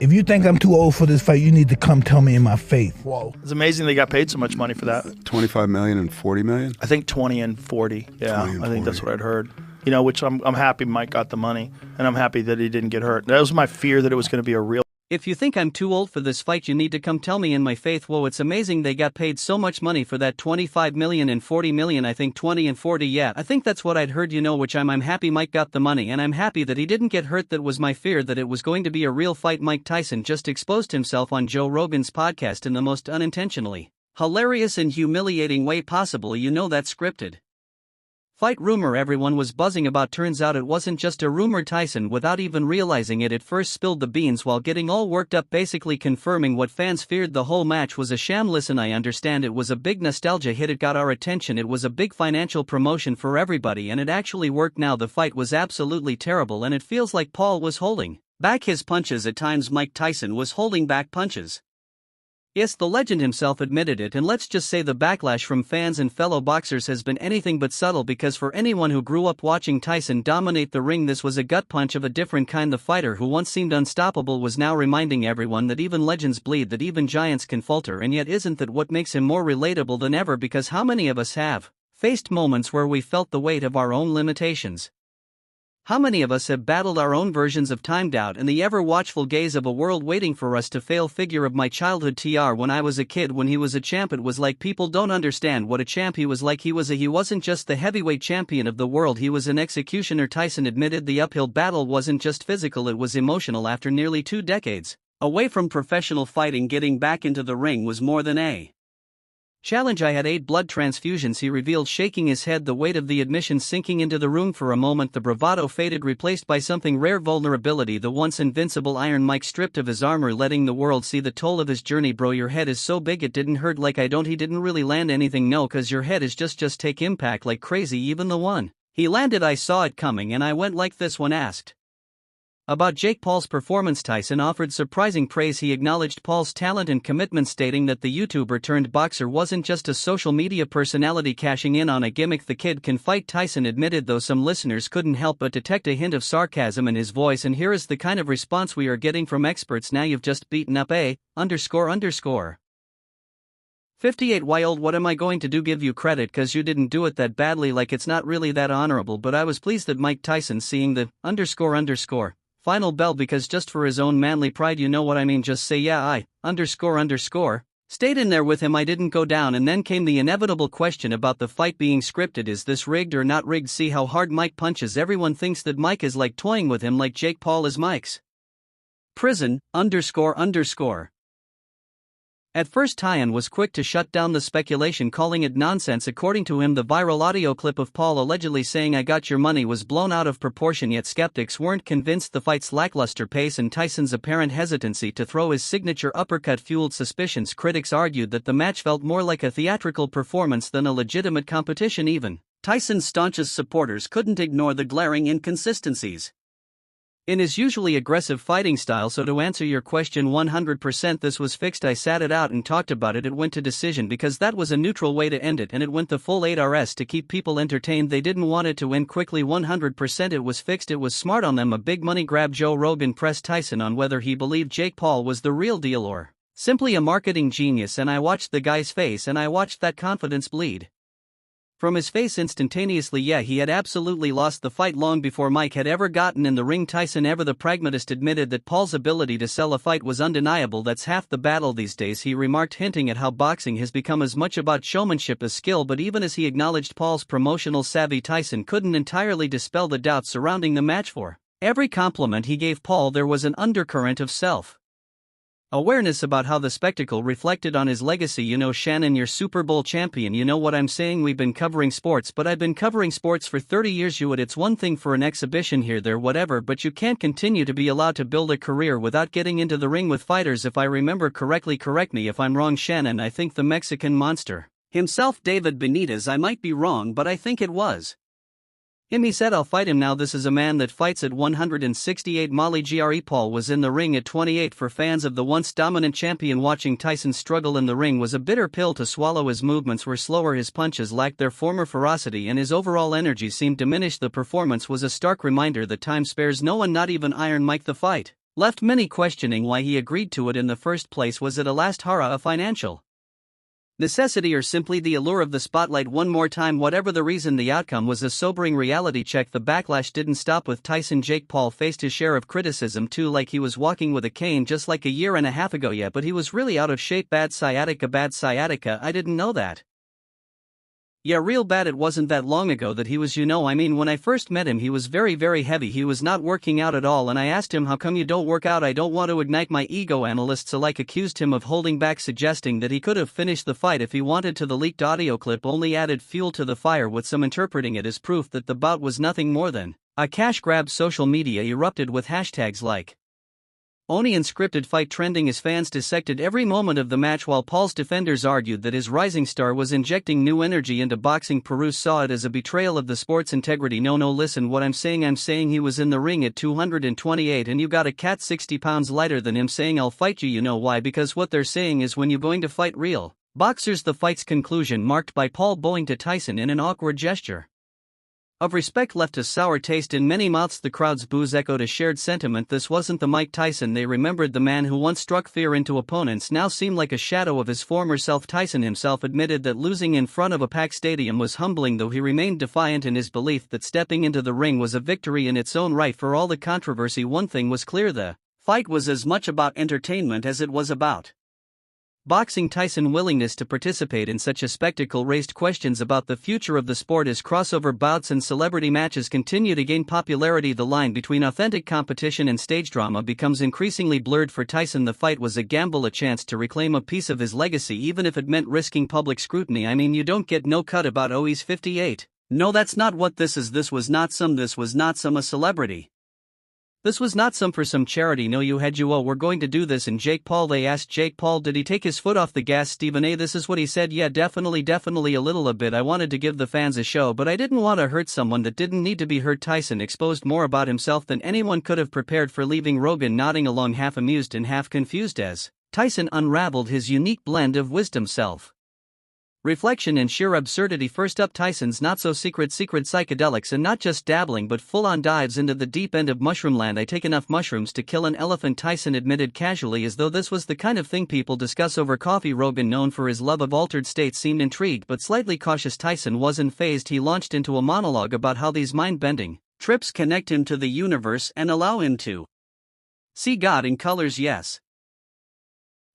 If you think I'm too old for this fight, you need to come tell me in my face. Whoa. It's amazing they got paid so much money for that. 25 million and 40 million? I think 20 and 40. Yeah, 20 and I think that's 40. what I'd heard. You know, which I'm happy Mike got the money, and I'm happy that he didn't get hurt. That was my fear, that it was going to be a real. If you think I'm too old for this fight, you need to come tell me in my faith. Whoa, it's amazing they got paid so much money for that 25 million and 40 million. I think 20 and 40, yeah, I think that's what I'd heard, you know, which I'm happy Mike got the money, and I'm happy that he didn't get hurt. That was my fear, that it was going to be a real fight. Mike Tyson just exposed himself on Joe Rogan's podcast in the most unintentionally hilarious and humiliating way possible. You know that's scripted. Fight rumor everyone was buzzing about. Turns out it wasn't just a rumor. Tyson, without even realizing it at first, spilled the beans while getting all worked up, basically confirming what fans feared: the whole match was a sham. Listen, I understand it was a big nostalgia hit, it got our attention, it was a big financial promotion for everybody, and it actually worked. Now the fight was absolutely terrible, and it feels like Paul was holding back his punches at times. Mike Tyson was holding back punches. Yes, the legend himself admitted it, and let's just say the backlash from fans and fellow boxers has been anything but subtle, because for anyone who grew up watching Tyson dominate the ring, this was a gut punch of a different kind. The fighter who once seemed unstoppable was now reminding everyone that even legends bleed, that even giants can falter. And yet, isn't that what makes him more relatable than ever? Because how many of us have faced moments where we felt the weight of our own limitations? How many of us have battled our own versions of time, doubt, and the ever-watchful gaze of a world waiting for us to fail? Figure of my childhood, TR, when I was a kid, when he was a champ, it was like people don't understand what a champ he was like. He wasn't just the heavyweight champion of the world, he was an executioner. Tyson admitted the uphill battle wasn't just physical, it was emotional. After nearly 2 decades away from professional fighting, getting back into the ring was more than a challenge. I had 8 blood transfusions, he revealed, shaking his head, the weight of the admission sinking into the room. For a moment the bravado faded, replaced by something rare: vulnerability. The once invincible Iron Mike stripped of his armor, letting the world see the toll of his journey. Bro, your head is so big it didn't hurt. Like I don't. He didn't really land anything, no, cause your head is just take impact like crazy. Even the one he landed, I saw it coming and I went like this. When asked about Jake Paul's performance, Tyson offered surprising praise. He acknowledged Paul's talent and commitment, stating that the YouTuber-turned-boxer wasn't just a social media personality cashing in on a gimmick. The kid can fight, Tyson admitted, though some listeners couldn't help but detect a hint of sarcasm in his voice. And here is the kind of response we are getting from experts: now you've just beaten up a __. 58 Wild, what am I going to do? Give you credit cause you didn't do it that badly, like it's not really that honorable. But I was pleased that Mike Tyson seeing the __. Final bell, because just for his own manly pride, you know what I mean, just say yeah, I __. Stayed in there with him, I didn't go down. And then came the inevitable question about the fight being scripted. Is this rigged or not rigged? See how hard Mike punches. Everyone thinks that Mike is like toying with him, like Jake Paul is Mike's prison __. At first, Tyson was quick to shut down the speculation, calling it nonsense. According to him, the viral audio clip of Paul allegedly saying "I got your money" was blown out of proportion, yet skeptics weren't convinced. The fight's lackluster pace and Tyson's apparent hesitancy to throw his signature uppercut fueled suspicions. Critics argued that the match felt more like a theatrical performance than a legitimate competition. Even Tyson's staunchest supporters couldn't ignore the glaring inconsistencies in his usually aggressive fighting style. So to answer your question 100%, this was fixed. I sat it out and talked about it. It went to decision because that was a neutral way to end it, and it went the full 8 Rs to keep people entertained. They didn't want it to end quickly. 100% it was fixed. It was smart on them. A big money grab. Joe Rogan pressed Tyson on whether he believed Jake Paul was the real deal or simply a marketing genius, and I watched the guy's face and I watched that confidence bleed from his face instantaneously. Yeah, he had absolutely lost the fight long before Mike had ever gotten in the ring. Tyson, ever the pragmatist, admitted that Paul's ability to sell a fight was undeniable. That's half the battle these days, he remarked, hinting at how boxing has become as much about showmanship as skill. But even as he acknowledged Paul's promotional savvy, Tyson couldn't entirely dispel the doubts surrounding the match. For every compliment he gave Paul, there was an undercurrent of self-awareness about how the spectacle reflected on his legacy. You know, Shannon, you're Super Bowl champion, you know what I'm saying? We've been covering sports, but I've been covering sports for 30 years. It's one thing for an exhibition here, there, whatever, but you can't continue to be allowed to build a career without getting into the ring with fighters. If I remember correctly, correct me if I'm wrong, Shannon, I think the Mexican monster himself, David Benitez, I might be wrong, but I think it was him. He said, I'll fight him now. This is a man that fights at 168. Molly Gre. Paul was in the ring at 28. For fans of the once dominant champion, watching Tyson struggle in the ring was a bitter pill to swallow. His movements were slower, his punches lacked their former ferocity, and his overall energy seemed diminished. The performance was a stark reminder that time spares no one, not even Iron Mike. The fight left many questioning why he agreed to it in the first place. Was it a last hurrah of financial necessity or simply the allure of the spotlight one more time? Whatever the reason, the outcome was a sobering reality check. The backlash didn't stop with Tyson. Jake Paul faced his share of criticism too, like he was walking with a cane just like a year and a half ago. Yeah, but he was really out of shape. Bad sciatica. I didn't know that. Yeah, real bad. It wasn't that long ago that he was, when I first met him he was very, very heavy. He was not working out at all, and I asked him, how come you don't work out? I don't want to ignite my ego. Analysts alike accused him of holding back, suggesting that he could have finished the fight if he wanted to. The leaked audio clip only added fuel to the fire, with some interpreting it as proof that the bout was nothing more than a cash grab. Social media erupted with hashtags like Oni unscripted fight trending as fans dissected every moment of the match, while Paul's defenders argued that his rising star was injecting new energy into boxing. Peru saw it as a betrayal of the sport's integrity. No, listen what I'm saying he was in the ring at 228 and you got a cat 60 pounds lighter than him saying I'll fight you. You know why? Because what they're saying is, when you going to fight real boxers? The fight's conclusion marked by Paul bowing to Tyson in an awkward gesture of respect left a sour taste in many mouths. The crowd's boos echoed a shared sentiment. This wasn't the Mike Tyson they remembered. The man who once struck fear into opponents now seemed like a shadow of his former self. Tyson himself admitted that losing in front of a packed stadium was humbling, though he remained defiant in his belief that stepping into the ring was a victory in its own right. For all the controversy, one thing was clear: the fight was as much about entertainment as it was about boxing. Tyson's willingness to participate in such a spectacle raised questions about the future of the sport as crossover bouts and celebrity matches continue to gain popularity. The line between authentic competition and stage drama becomes increasingly blurred for Tyson. The fight was a gamble, a chance to reclaim a piece of his legacy, even if it meant risking public scrutiny. You don't get no cut about he's 58. No, that's not what this is. This was not some a celebrity. This was not some for some charity. No, we're going to do this. And Jake Paul, they asked Jake Paul, did he take his foot off the gas? Stephen A. This is what he said: yeah, definitely a bit. I wanted to give the fans a show, but I didn't want to hurt someone that didn't need to be hurt. Tyson exposed more about himself than anyone could have prepared for. Leaving Rogan nodding along, half amused and half confused, as Tyson unraveled his unique blend of wisdom, self reflection and sheer absurdity. First up, Tyson's not-so-secret psychedelics, and not just dabbling but full-on dives into the deep end of mushroomland. I take enough mushrooms to kill an elephant, Tyson admitted casually, as though this was the kind of thing people discuss over coffee. Rogan, known for his love of altered states, seemed intrigued but slightly cautious. Tyson wasn't fazed. He launched into a monologue about how these mind-bending trips connect him to the universe and allow him to see God in colors. Yes,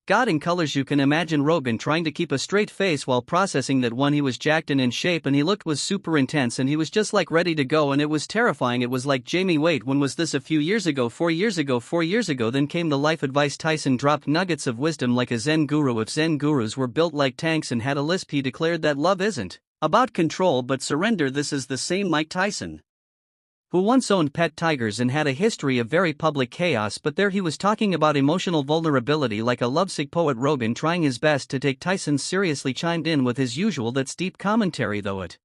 God in colors. You can imagine Rogan trying to keep a straight face while processing that. One, he was jacked and in shape, and he looked was super intense, and he was just like ready to go, and it was terrifying. It was like, Jamie, wait, when was this? A few years ago, 4 years ago. Then came the life advice. Tyson dropped nuggets of wisdom like a Zen guru. If Zen gurus were built like tanks and had a lisp, he declared that love isn't about control but surrender. This is the same Mike Tyson who once owned pet tigers and had a history of very public chaos, but there he was talking about emotional vulnerability like a lovesick poet. Rogan, trying his best to take Tyson seriously, chimed in with his usual "that's deep" commentary, though it